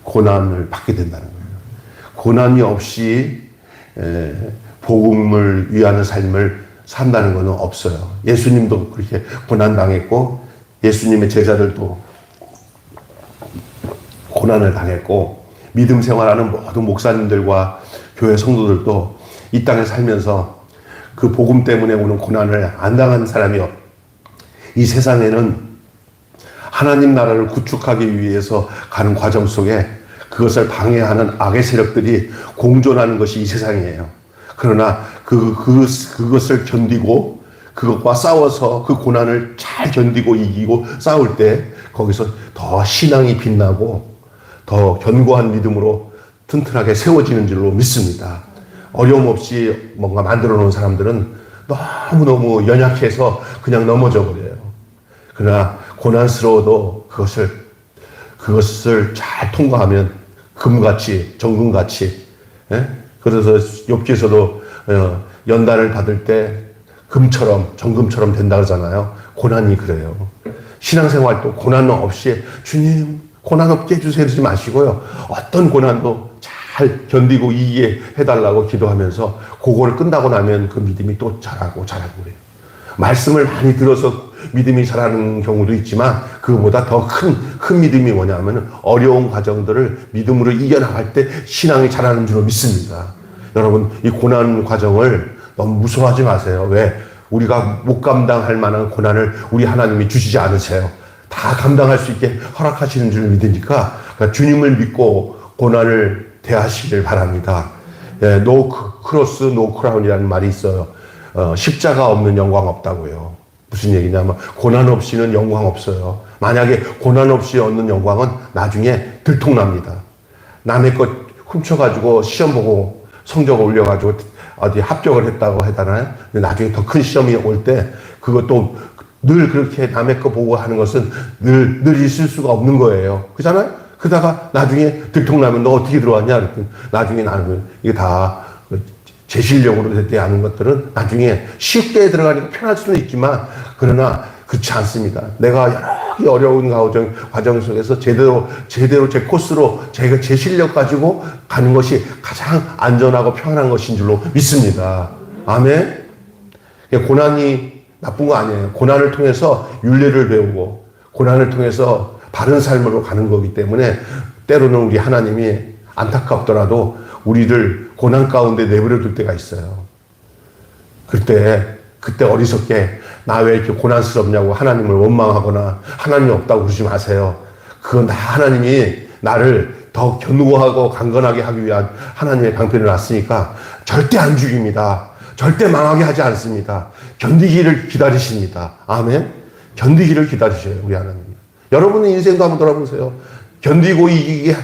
고난을 받게 된다는 거예요. 고난이 없이 복음을 위하는 삶을 산다는 것은 없어요. 예수님도 그렇게 고난당했고 예수님의 제자들도 고난을 당했고 믿음 생활하는 모든 목사님들과 교회 성도들도 이 땅에 살면서 그 복음 때문에 오는 고난을 안 당한 사람이 없어요. 이 세상에는 하나님 나라를 구축하기 위해서 가는 과정 속에 그것을 방해하는 악의 세력들이 공존하는 것이 이 세상이에요. 그러나 그것을 견디고 그것과 싸워서 그 고난을 잘 견디고 이기고 싸울 때 거기서 더 신앙이 빛나고 더 견고한 믿음으로 튼튼하게 세워지는 줄로 믿습니다. 어려움 없이 뭔가 만들어 놓은 사람들은 너무너무 연약해서 그냥 넘어져 버려요. 그러나 고난스러워도 그것을 잘 통과하면 금같이, 정금같이, 예? 그래서 욥기에서도 연단을 받을 때 금처럼, 정금처럼 된다 그러잖아요. 고난이 그래요. 신앙생활도 고난 없이 주님 고난 없게 해주세요 그러지 마시고요. 어떤 고난도 잘 견디고 이기게 해달라고 기도하면서 그거를 끝나고 나면 그 믿음이 또 자라고 그래요. 말씀을 많이 들어서 믿음이 자라는 경우도 있지만 그거보다 더 큰 믿음이 뭐냐면 어려운 과정들을 믿음으로 이겨나갈 때 신앙이 자라는 줄로 믿습니다. 여러분 이 고난 과정을 너무 무서워하지 마세요. 왜? 우리가 못 감당할 만한 고난을 우리 하나님이 주시지 않으세요. 다 감당할 수 있게 허락하시는 줄 믿으니까 그러니까 주님을 믿고 고난을 대하시길 바랍니다. No cross, no crown이라는 말이 있어요. 십자가 없는 영광 없다고요. 무슨 얘기냐면 고난 없이는 영광 없어요. 만약에 고난 없이 얻는 영광은 나중에 들통납니다. 남의 것 훔쳐가지고 시험 보고 성적 올려가지고 어디 합격을 했다고 하잖아요. 근데 나중에 더 큰 시험이 올 때 그것도 늘 그렇게 남의 거 보고 하는 것은 늘 있을 수가 없는 거예요. 그렇잖아요? 그러다가 나중에 들통나면 너 어떻게 들어왔냐? 그랬더니 나중에 나는 이게 다 제 실력으로 됐대 하는 것들은 나중에 쉽게 들어가니까 편할 수는 있지만 그러나 그렇지 않습니다. 내가 여러 어려운 과정 속에서 제대로 제 코스로 제 실력 가지고 가는 것이 가장 안전하고 평안한 것인 줄로 믿습니다. 아멘. 고난이 나쁜 거 아니에요. 고난을 통해서 윤례를 배우고 고난을 통해서 바른 삶으로 가는 거기 때문에 때로는 우리 하나님이 안타깝더라도 우리를 고난 가운데 내버려 둘 때가 있어요. 그때 어리석게 나 왜 이렇게 고난스럽냐고 하나님을 원망하거나 하나님이 없다고 그러지 마세요. 그건 다 하나님이 나를 더 견고하고 강건하게 하기 위한 하나님의 방편을 놨으니까 절대 안 죽입니다. 절대 망하게 하지 않습니다. 견디기를 기다리십니다. 아멘. 견디기를 기다리셔요, 우리 하나님. 여러분의 인생도 한번 돌아보세요. 견디고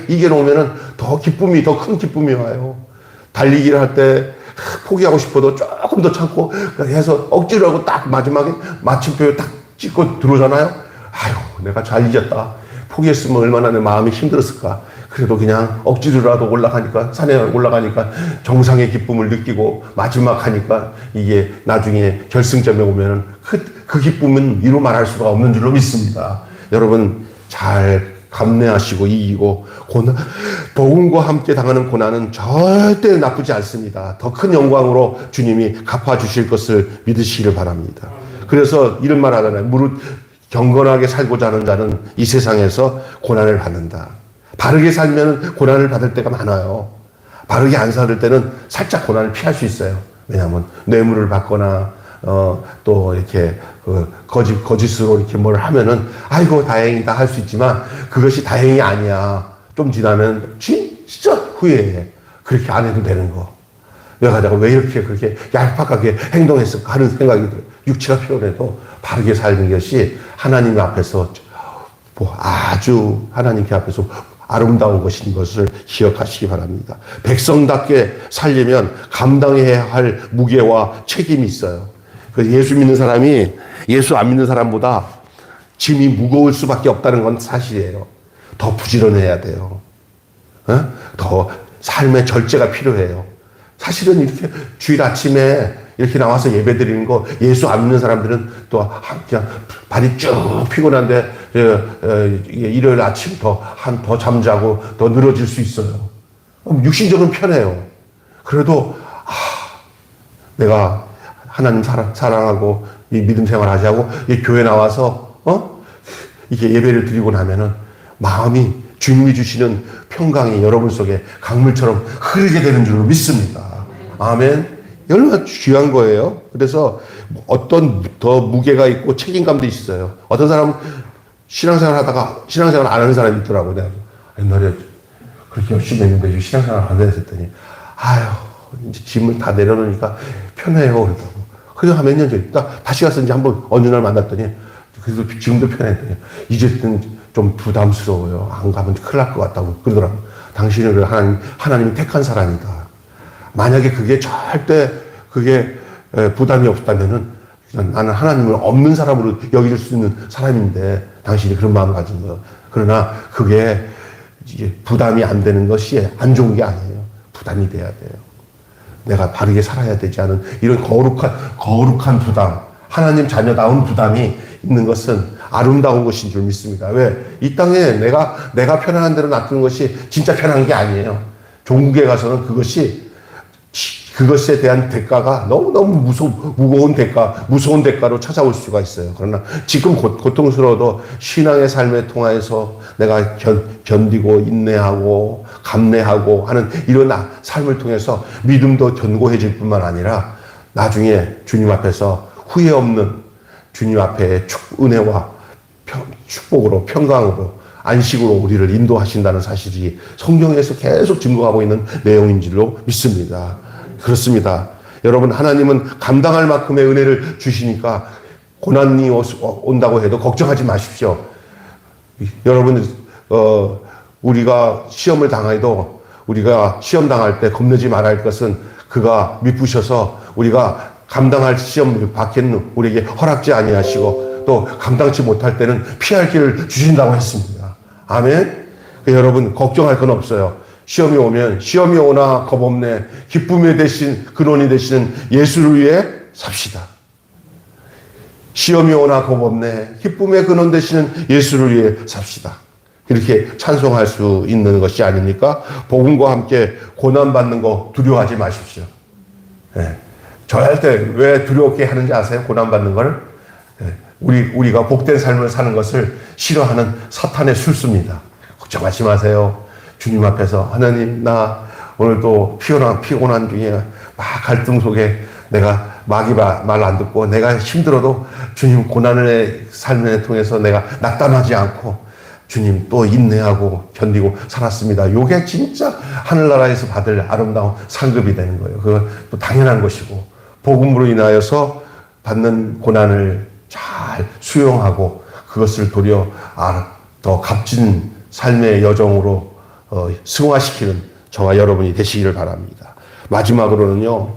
이겨놓으면 더 큰 기쁨이 와요. 달리기를 할 때 포기하고 싶어도 조금 더 참고 해서 억지로 하고 딱 마지막에 마침표 딱 찍고 들어오잖아요. 아유, 내가 잘 이겼다. 포기했으면 얼마나 내 마음이 힘들었을까. 그래도 그냥 억지로라도 산에 올라가니까 정상의 기쁨을 느끼고 마지막 하니까 이게 나중에 결승점에 오면은 그 기쁨은 이루 말할 수가 없는 줄로 믿습니다. 여러분 잘 감내하시고 이기고 복음과 함께 당하는 고난은 절대 나쁘지 않습니다. 더 큰 영광으로 주님이 갚아주실 것을 믿으시기를 바랍니다. 그래서 이런 말 하잖아요. 무릇 경건하게 살고자 하는 자는 이 세상에서 고난을 받는다. 바르게 살면 고난을 받을 때가 많아요. 바르게 안 살 때는 살짝 고난을 피할 수 있어요. 왜냐하면 뇌물을 받거나 또 이렇게 거짓으로 이렇게 뭘 하면은 아이고 다행이다 할 수 있지만 그것이 다행이 아니야. 좀 지나면 진짜 후회해. 그렇게 안 해도 되는 거. 내가 왜 이렇게 그렇게 얄팍하게 행동했을까 하는 생각이 들어요. 육체가 피곤해도 바르게 살는 것이 하나님 앞에서 아주 하나님께 앞에서 아름다운 것인 것을 기억하시기 바랍니다. 백성답게 살려면 감당해야 할 무게와 책임이 있어요. 예수 믿는 사람이 예수 안 믿는 사람보다 짐이 무거울 수밖에 없다는 건 사실이에요. 더 부지런해야 돼요. 더 삶의 절제가 필요해요. 사실은 이렇게 주일 아침에 이렇게 나와서 예배 드리는 거 예수 안 믿는 사람들은 또 그냥 발이 쭉 피곤한데 일요일 아침 더 잠자고 더 늘어질 수 있어요. 육신적으로 편해요. 그래도 내가 하나님 사랑하고 이 믿음 생활 하자고 이 교회 나와서 이게 예배를 드리고 나면은 마음이 주님이 주시는 평강이 여러분 속에 강물처럼 흐르게 되는 줄로 믿습니다. 아멘. 얼마나 귀한 거예요. 그래서 어떤 더 무게가 있고 책임감도 있어요. 어떤 사람은 신앙생활 하다가 신앙생활 안 하는 사람이 있더라고요. 내가 옛날에 그렇게 열심히 했는데 신앙생활 안 했더니 이제 짐을 다 내려놓으니까 편해요. 그러더라고. 그래서 한 몇 년 전에 다시 가서 이제 한번 어느 날 만났더니 그래도 지금도 편했더니 이제는 좀 부담스러워요. 안 가면 큰일 날 것 같다고 그러더라고. 당신은 하나님이 택한 사람이다. 만약에 그게 절대 부담이 없다면은 나는 하나님을 없는 사람으로 여길 수 있는 사람인데 당신이 그런 마음을 가진 거예요. 그러나 그게 이제 부담이 안 되는 것이 안 좋은 게 아니에요. 부담이 돼야 돼요. 내가 바르게 살아야 되지 않은 이런 거룩한 부담, 하나님 자녀다운 부담이 있는 것은 아름다운 것인 줄 믿습니다. 왜? 이 땅에 내가 편안한 대로 놔두는 것이 진짜 편한 게 아니에요. 종국에 가서는 그것에 대한 대가가 너무너무 무서운 대가로 찾아올 수가 있어요. 그러나 지금 고통스러워도 신앙의 삶에 통해서 내가 견디고 인내하고 감내하고 하는 이런 삶을 통해서 믿음도 견고해질 뿐만 아니라 나중에 주님 앞에서 후회 없는 주님 앞에 은혜와 축복으로 평강으로 안식으로 우리를 인도하신다는 사실이 성경에서 계속 증거하고 있는 내용인 줄로 믿습니다. 그렇습니다. 여러분, 하나님은 감당할 만큼의 은혜를 주시니까 고난이 온다고 해도 걱정하지 마십시오. 여러분, 우리가 시험을 당해도 우리가 시험 당할 때 겁내지 말아야 할 것은 그가 미쁘셔서 우리가 감당할 시험 받기는 우리에게 허락지 아니하시고 또 감당치 못할 때는 피할 길을 주신다고 했습니다. 아멘. 여러분, 걱정할 건 없어요. 시험이 오나 겁없네. 기쁨의 대신 근원이 되시는 예수를 위해 삽시다. 시험이 오나 겁없네. 기쁨의 근원 되시는 예수를 위해 삽시다. 이렇게 찬송할 수 있는 것이 아닙니까? 복음과 함께 고난받는 거 두려워하지 마십시오. 예. 저할 때 왜 두렵게 하는지 아세요? 고난받는 걸? 예. 우리가 복된 삶을 사는 것을 싫어하는 사탄의 술수입니다. 걱정하지 마세요. 주님 앞에서 하나님, 나 오늘도 피곤한 중에 막 갈등 속에 내가 마귀 말 안 듣고 내가 힘들어도 주님 고난의 삶을 통해서 내가 낙담하지 않고 주님 또 인내하고 견디고 살았습니다. 요게 진짜 하늘나라에서 받을 아름다운 상급이 되는 거예요. 그건 또 당연한 것이고, 복음으로 인하여서 받는 고난을 잘 수용하고 그것을 도리어 더 값진 삶의 여정으로 승화시키는 저와 여러분이 되시기를 바랍니다. 마지막으로는요,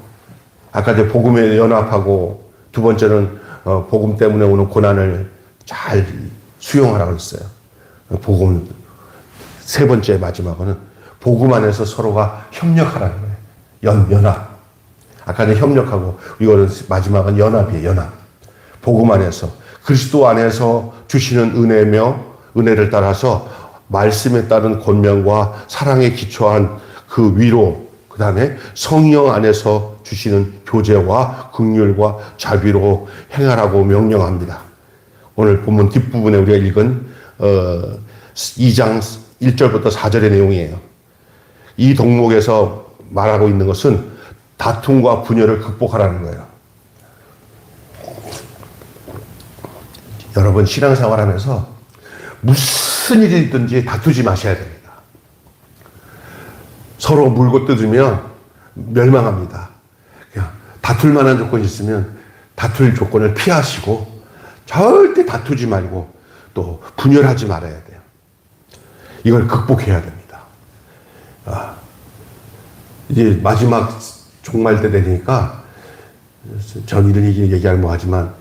아까 이제 복음에 연합하고, 두 번째는 복음 때문에 오는 고난을 잘 수용하라고 했어요. 복음, 세 번째 마지막은 복음 안에서 서로가 협력하라는 거예요. 연합. 아까는 협력하고, 이거는 마지막은 연합이에요. 연합. 복음 안에서, 그리스도 안에서 주시는 은혜며 은혜를 따라서 말씀에 따른 권면과 사랑에 기초한 그 위로, 그 다음에 성령 안에서 주시는 교제와 긍휼과 자비로 행하라고 명령합니다. 오늘 본문 뒷부분에 우리가 읽은 2장 1절부터 4절의 내용이에요. 이 덕목에서 말하고 있는 것은 다툼과 분열을 극복하라는 거예요. 여러분, 신앙생활하면서 무슨 일이 있든지 다투지 마셔야 됩니다. 서로 물고 뜯으면 멸망합니다. 그냥 다툴 만한 조건이 있으면 다툴 조건을 피하시고 절대 다투지 말고 또 분열하지 말아야 돼요. 이걸 극복해야 됩니다. 이제 마지막 종말 때 되니까 전 이런 얘기하면 뭐하지만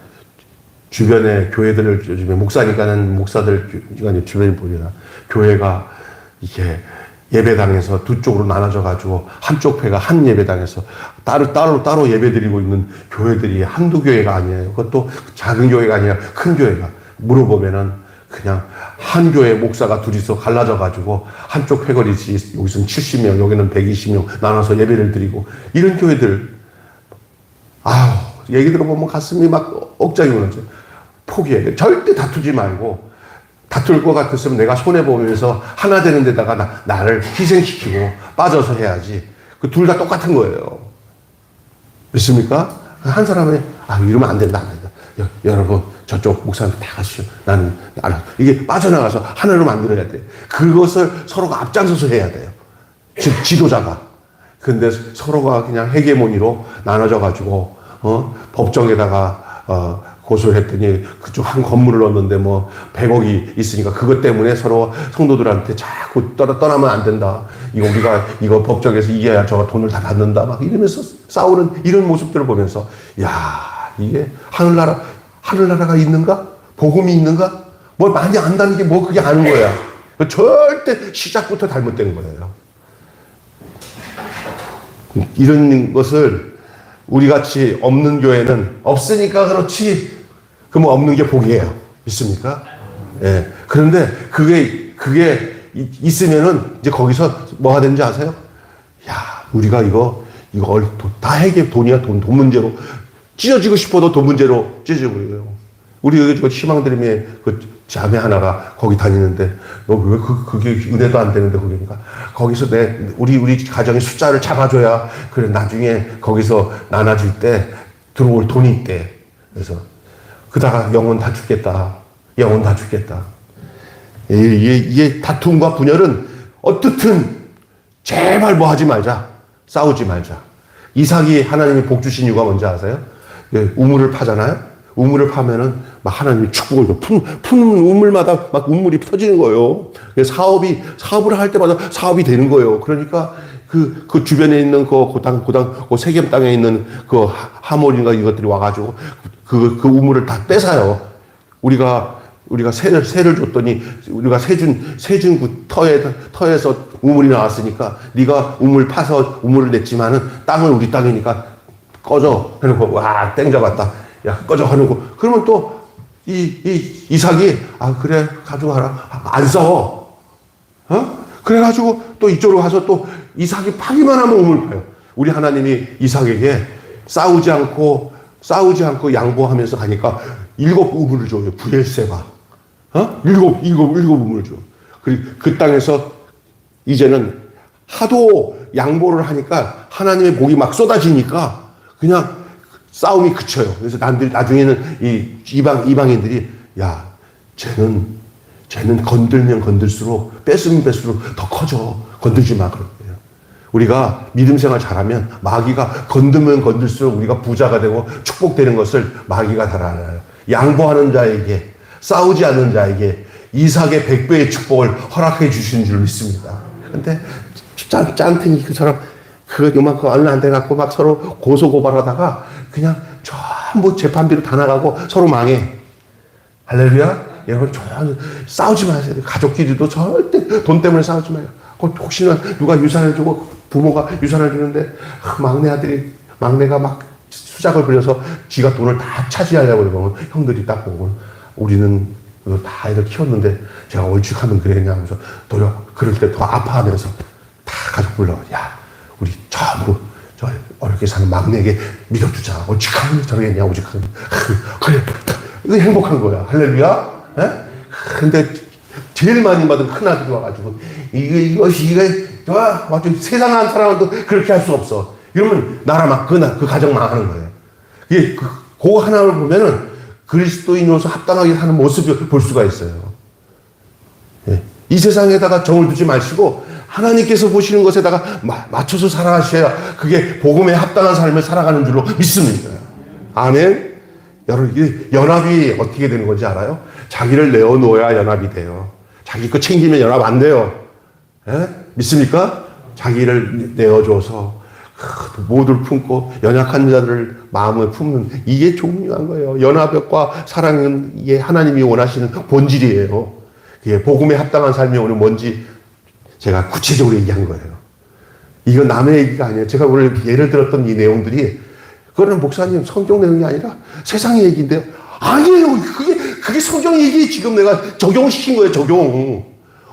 주변에 교회들을 요즘에 목사니까는 목사들 주변에 보니까 교회가 이렇게 예배당에서 두 쪽으로 나눠져 가지고 한쪽 회가 한 예배당에서 따로 예배드리고 있는 교회들이 한두 교회가 아니에요. 그것도 작은 교회가 아니라 큰 교회가. 물어보면은 그냥 한 교회 목사가 둘이서 갈라져 가지고 한쪽 회거리지, 여기서는 70명, 여기는 120명 나눠서 예배를 드리고, 이런 교회들, 얘기 들어보면 가슴이 막 억장이 무너져요. 포기해야 돼. 절대 다투지 말고, 다툴 것 같았으면 내가 손해보면서 하나 되는 데다가 나를 희생시키고 빠져서 해야지. 그 둘 다 똑같은 거예요. 믿습니까? 한 사람이, 이러면 안 된다. 여러분, 저쪽 목사님 다 가시죠. 나는 알아. 이게 빠져나가서 하나로 만들어야 돼. 그것을 서로가 앞장서서 해야 돼요. 지도자가. 근데 서로가 그냥 헤게모니로 나눠져가지고, 법정에다가, 고소를 했더니 그쪽 한 건물을 얻는데 뭐 100억이 있으니까 그것 때문에 서로 성도들한테 자꾸 떠나면 안 된다. 이거 법정에서 이겨야 저가 돈을 다 받는다. 막 이러면서 싸우는 이런 모습들을 보면서, 이게 하늘나라가 있는가? 복음이 있는가? 뭘 많이 안다는 게 뭐 그게 아는 거야. 절대 시작부터 잘못된 거예요. 이런 것을 우리 같이 없는 교회는 없으니까 그렇지. 그럼 없는 게 복이에요. 있습니까? 예. 그런데 그게 있으면은 이제 거기서 뭐가 되는지 아세요? 우리가 이거 다 돈이야, 돈 문제로. 찢어지고 싶어도 돈 문제로 찢어지고 그래요. 우리 여기 희망드림의 그 자매 하나가 거기 다니는데, 왜 그게 은혜도 안 되는데, 그러니까. 거기서 우리 가정의 숫자를 잡아줘야, 그래, 나중에 거기서 나눠줄 때 들어올 돈이 있대. 그래서, 그다가 영혼 다 죽겠다. 이게 다툼과 분열은 어떻든 제발 뭐 하지 말자. 싸우지 말자. 이삭이 하나님이 복 주신 이유가 뭔지 아세요? 우물을 파잖아요? 우물을 파면은 막 하나님이 축복을 푸는 우물마다 막 우물이 터지는 거예요. 사업을 할 때마다 사업이 되는 거예요. 그러니까 그 주변에 있는 그 세겜 땅에 있는 그 하몰인가 이것들이 와가지고 그 우물을 다 뺏어요. 우리가 새를 줬더니 우리가 새준 그 터에서 우물이 나왔으니까 네가 우물 파서 우물을 냈지만은 땅은 우리 땅이니까 꺼져. 해놓고 땡 잡았다. 야, 꺼져 하는 거. 그러면 또 이삭이, 그래, 가져가라. 안 싸워. 그래가지고 또 이쪽으로 가서 또 이삭이 파기만 하면 우물 파요. 우리 하나님이 이삭에게 싸우지 않고 양보하면서 가니까 7 우물을 줘요. 부엘세바. 일곱 우물을 줘. 그리고 그 땅에서 이제는 하도 양보를 하니까 하나님의 복이 막 쏟아지니까 그냥 싸움이 그쳐요. 그래서 나중에는 이 이방인들이, 야, 쟤는 건들면 건들수록, 뺏으면 뺄수록 더 커져. 건들지 마. 그런 거예요. 우리가 믿음 생활 잘하면 마귀가 건들면 건들수록 우리가 부자가 되고 축복되는 것을 마귀가 잘 알아요. 양보하는 자에게, 싸우지 않는 자에게 이삭의 100배의 축복을 허락해 주신 줄 믿습니다. 근데 짠탱이 그처럼 요만큼 얼마 안 돼갖고 막 서로 고소고발하다가 그냥 전부 재판비로 다 나가고 서로 망해. 할렐루야? 여러분, 싸우지 마세요. 가족끼리도 절대 돈 때문에 싸우지 마요. 혹시나 누가 유산을 주고 부모가 유산을 주는데 막내가 막 수작을 부려서 지가 돈을 다 차지하려고 그러면 형들이 딱 보고, 우리는 다 애들 키웠는데 제가 얼죽하면 그랬냐 하면서 그럴 때 더 아파하면서 다 가족 불러가, 야, 우리 전부 저 어렵게 사는 막내에게 믿어주자. 오직하면 저러겠냐, 오직하면. 그래. 이거 행복한 거야. 할렐루야? 예? 근데 제일 많이 받은 큰아들이 와가지고, 이것이 세상 한 사람도 그렇게 할 수 없어. 이러면 그 가정 망하는 거예요. 이게 그거 하나를 보면은 그리스도인으로서 합당하게 사는 모습을 볼 수가 있어요. 예. 이 세상에다가 정을 두지 마시고 하나님께서 보시는 것에다가 맞춰서 살아가셔야 그게 복음에 합당한 삶을 살아가는 줄로 믿습니다. 아멘. 여러분, 이게 연합이 어떻게 되는 건지 알아요? 자기를 내어놓아야 연합이 돼요. 자기 거 챙기면 연합 안 돼요. 예? 믿습니까? 자기를 내어줘서 모두를 품고 연약한 자들을 마음을 품는, 이게 중요한 거예요. 연합과 사랑은 이게 하나님이 원하시는 본질이에요. 이게 복음에 합당한 삶이 오늘 뭔지 제가 구체적으로 얘기한 거예요. 이건 남의 얘기가 아니에요. 제가 오늘 예를 들었던 이 내용들이, 그거는 목사님 성경 내용이 아니라 세상의 얘기인데요. 아니에요. 그게 성경 얘기 지금 내가 적용시킨 거예요. 적용.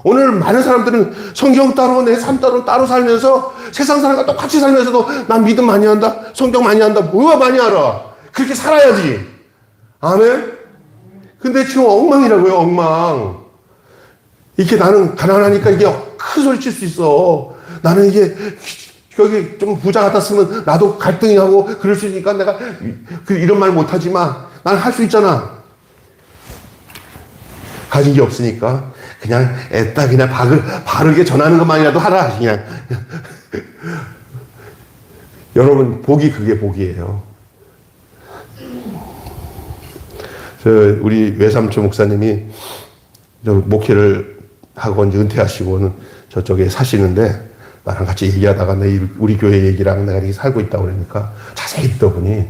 오늘 많은 사람들은 성경 따로, 내 삶 따로 살면서 세상 사람과 똑같이 살면서도 난 믿음 많이 한다, 성경 많이 한다. 뭐가 많이 알아? 그렇게 살아야지. 아멘? 근데 지금 엉망이라고요, 엉망. 이렇게 나는 가난하니까 이게 큰 소리 칠 수 있어. 나는 이게 여기 좀 부자 같았으면 나도 갈등이 하고 그럴 수 있으니까 내가 이런 말 못하지만 난 할 수 있잖아. 가진 게 없으니까 그냥 애따 그냥 바르게 전하는 것만이라도 하라. 그냥 여러분, 그게 복이에요. 우리 외삼촌 목사님이 목회를 하고 이제 은퇴하시고는 저쪽에 사시는데, 나랑 같이 얘기하다가 우리 교회 얘기랑 내가 이렇게 살고 있다고 그러니까 자세히 듣다 보니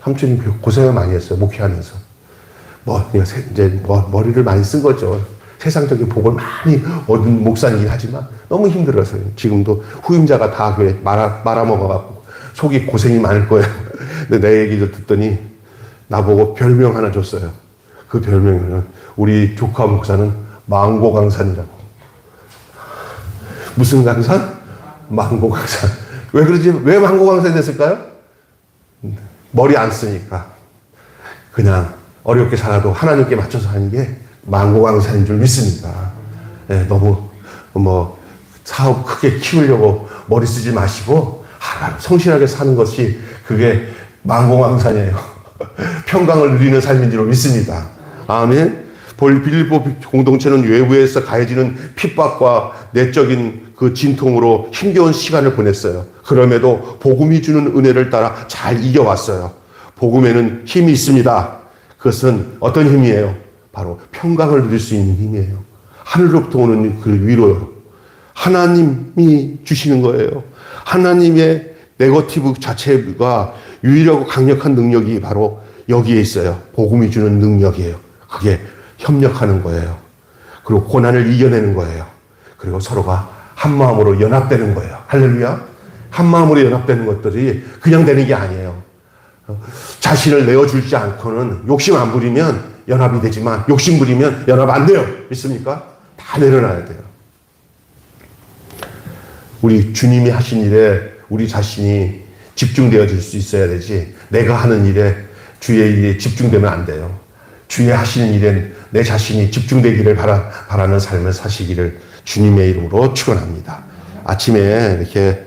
삼촌이 고생을 많이 했어요. 목회하면서. 이제 머리를 많이 쓴 거죠. 세상적인 복을 많이 얻은 목사이긴 하지만 너무 힘들어서요. 지금도 후임자가 다 그래 말아먹어갖고 속이 고생이 많을 거예요. 근데 내 얘기를 듣더니 나보고 별명 하나 줬어요. 그 별명은 우리 조카 목사는 망고강산이라고. 무슨 강산? 망고강산. 왜 그러지? 왜 망고강산이 됐을까요? 머리 안 쓰니까. 그냥 어렵게 살아도 하나님께 맞춰서 하는 게 망고강산인 줄 믿습니다. 네, 너무 사업 크게 키우려고 머리 쓰지 마시고 성실하게 사는 것이 그게 망고강산이에요. 평강을 누리는 삶인 줄 믿습니다. 아멘. 빌립보 공동체는 외부에서 가해지는 핍박과 내적인 그 진통으로 힘겨운 시간을 보냈어요. 그럼에도 복음이 주는 은혜를 따라 잘 이겨왔어요. 복음에는 힘이 있습니다. 그것은 어떤 힘이에요? 바로 평강을 누릴 수 있는 힘이에요. 하늘로부터 오는 그 위로요. 하나님이 주시는 거예요. 하나님의 네거티브 자체가 유일하고 강력한 능력이 바로 여기에 있어요. 복음이 주는 능력이에요. 그게 협력하는 거예요. 그리고 고난을 이겨내는 거예요. 그리고 서로가 한 마음으로 연합되는 거예요. 할렐루야. 한 마음으로 연합되는 것들이 그냥 되는 게 아니에요. 자신을 내어주지 않고는 욕심 안 부리면 연합이 되지만 욕심 부리면 연합 안 돼요. 믿습니까? 다 내려놔야 돼요. 우리 주님이 하신 일에 우리 자신이 집중되어질 수 있어야 되지, 내가 하는 일에, 주의 일에 집중되면 안 돼요. 주의 하시는 일엔 내 자신이 집중되기를 바라는 삶을 사시기를 주님의 이름으로 축원합니다. 아침에 이렇게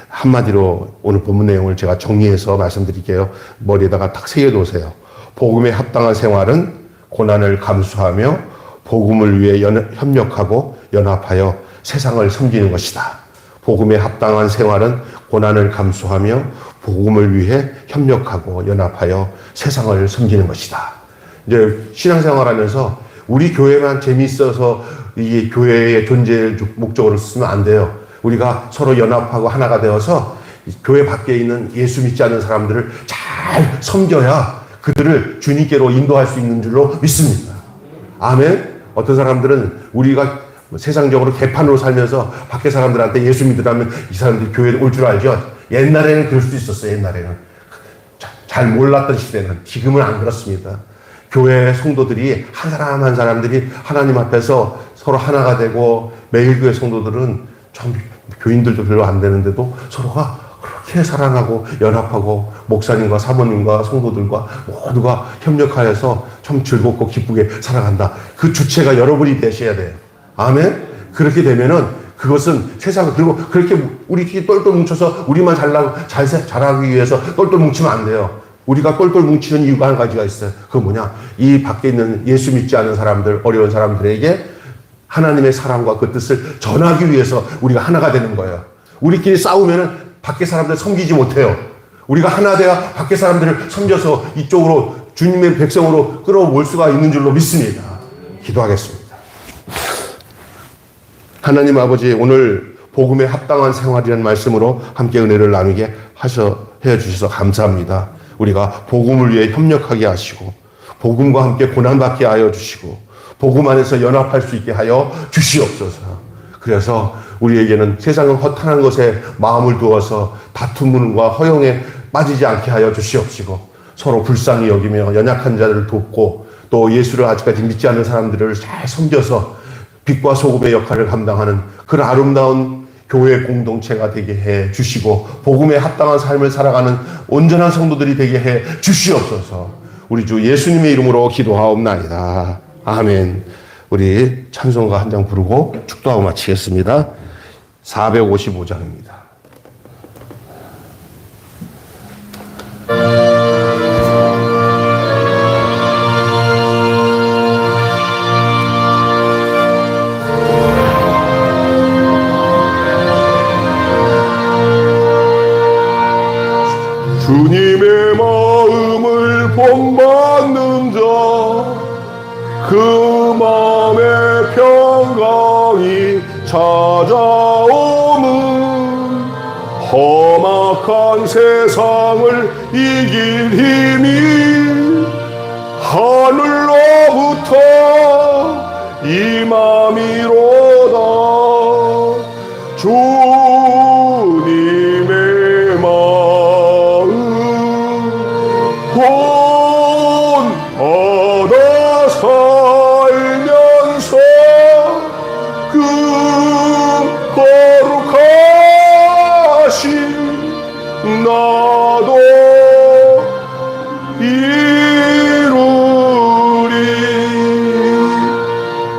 한마디로 오늘 본문 내용을 제가 정리해서 말씀드릴게요. 머리에다가 딱 새겨놓으세요. 복음에 합당한 생활은 고난을 감수하며 복음을 위해 협력하고 연합하여 세상을 섬기는 것이다. 복음에 합당한 생활은 고난을 감수하며 복음을 위해 협력하고 연합하여 세상을 섬기는 것이다. 이제 신앙생활하면서 우리 교회만 재미있어서 이 교회의 존재의 목적으로 쓰면 안 돼요. 우리가 서로 연합하고 하나가 되어서 교회 밖에 있는 예수 믿지 않는 사람들을 잘 섬겨야 그들을 주님께로 인도할 수 있는 줄로 믿습니다. 아멘. 어떤 사람들은 우리가 세상적으로 개판으로 살면서 밖에 사람들한테 예수 믿으라면 이 사람들이 교회에 올 줄 알죠. 옛날에는 그럴 수도 있었어요. 옛날에는 잘 몰랐던 시대는. 지금은 안 그렇습니다. 교회 성도들이 한 사람 한 사람들이 하나님 앞에서 서로 하나가 되고, 매일 교회 성도들은 참 교인들도 별로 안 되는데도 서로가 그렇게 사랑하고 연합하고 목사님과 사모님과 성도들과 모두가 협력하여서 참 즐겁고 기쁘게 살아간다. 그 주체가 여러분이 되셔야 돼요. 아멘. 그렇게 되면은 그것은 세상, 그리고 그렇게 우리끼리 똘똘 뭉쳐서 우리만 잘하기 위해서 똘똘 뭉치면 안 돼요. 우리가 똘똘 뭉치는 이유가 한 가지가 있어요. 그건 뭐냐? 이 밖에 있는 예수 믿지 않은 사람들, 어려운 사람들에게 하나님의 사랑과 그 뜻을 전하기 위해서 우리가 하나가 되는 거예요. 우리끼리 싸우면은 밖에 사람들 섬기지 못해요. 우리가 하나 돼야 밖에 사람들을 섬겨서 이쪽으로 주님의 백성으로 끌어올 수가 있는 줄로 믿습니다. 기도하겠습니다. 하나님 아버지, 오늘 복음에 합당한 생활이라는 말씀으로 함께 은혜를 나누게 해주셔서 감사합니다. 우리가 복음을 위해 협력하게 하시고, 복음과 함께 고난받게 하여 주시고, 복음 안에서 연합할 수 있게 하여 주시옵소서. 그래서 우리에게는 세상의 허탄한 것에 마음을 두어서 다툼과 허용에 빠지지 않게 하여 주시옵시고, 서로 불쌍히 여기며 연약한 자들을 돕고, 또 예수를 아직까지 믿지 않는 사람들을 잘 섬겨서 빛과 소금의 역할을 감당하는 그런 아름다운 교회 공동체가 되게 해 주시고, 복음에 합당한 삶을 살아가는 온전한 성도들이 되게 해 주시옵소서. 우리 주 예수님의 이름으로 기도하옵나이다. 아멘. 우리 찬송가 한 장 부르고 축도하고 마치겠습니다. 455장입니다. 주님의 마음을 본받는 자, 그 마음의 평강이 찾아오는 험악한 세상을 이길 힘이 하늘로부터 임함이로다. 주님의 마음 본받아 살면서 그 거룩하신 나도 이루리.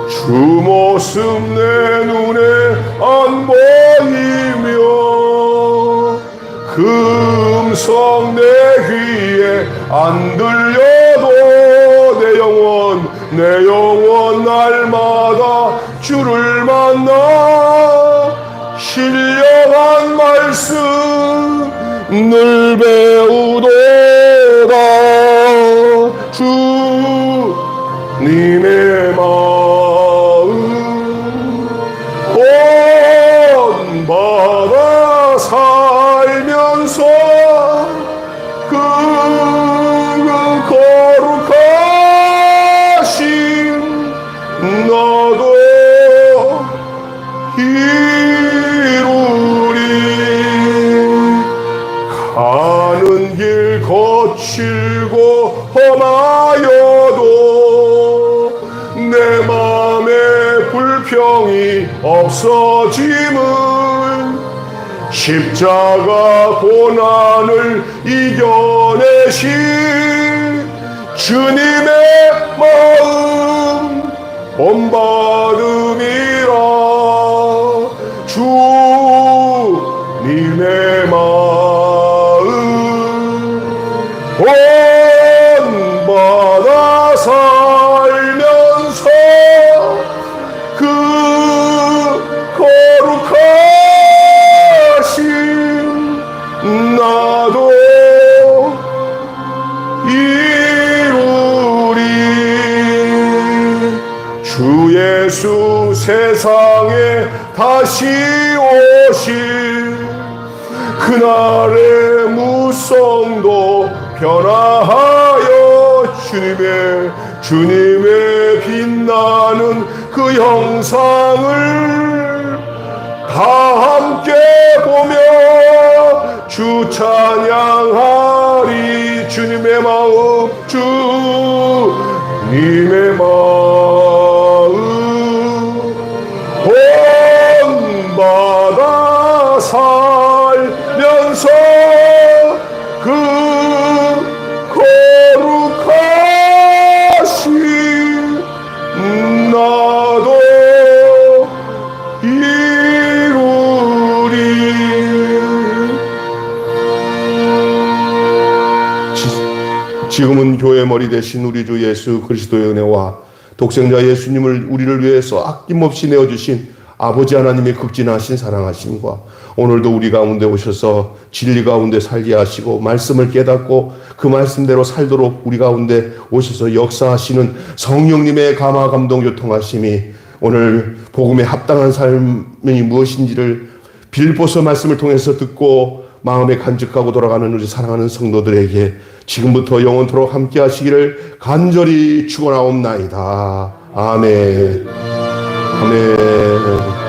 주 모습 내 눈에 안 보이며 그 음성 내 귀에 안 들려도 내 영혼 날마다 주를 만나 신령한 말씀 늘 배우도다. 주님의 마음 본받아 살면서 그 거룩하신 나도 이루리. 거칠고 험하여도 내 맘에 불평이 없어짐은 십자가 고난을 이겨내신 주님의 마음 본받음이라. 주님의 마음 본받아 살면서 그 거룩하신 나도 이루리. 주 예수 세상에 다시 오실 그날의 무성도 변화하여 주님의 빛나는 그 형상을 다 함께 보며 주 찬양하리. 주님의 마음 주님의 마음 본받아 살면서 그 거룩하신 나도 이루리. 지금은 교회 머리 대신 우리 주 예수 그리스도의 은혜와 독생자 예수님을 우리를 위해서 아낌없이 내어주신 아버지 하나님의 극진하신 사랑하심과 오늘도 우리 가운데 오셔서 진리 가운데 살게 하시고 말씀을 깨닫고 그 말씀대로 살도록 우리 가운데 오셔서 역사하시는 성령님의 감화 감동 교통하심이 오늘 복음에 합당한 삶이 무엇인지를 빌보서 말씀을 통해서 듣고 마음에 간직하고 돌아가는 우리 사랑하는 성도들에게 지금부터 영원토록 함께 하시기를 간절히 축원하옵나이다. 아멘. 아멘.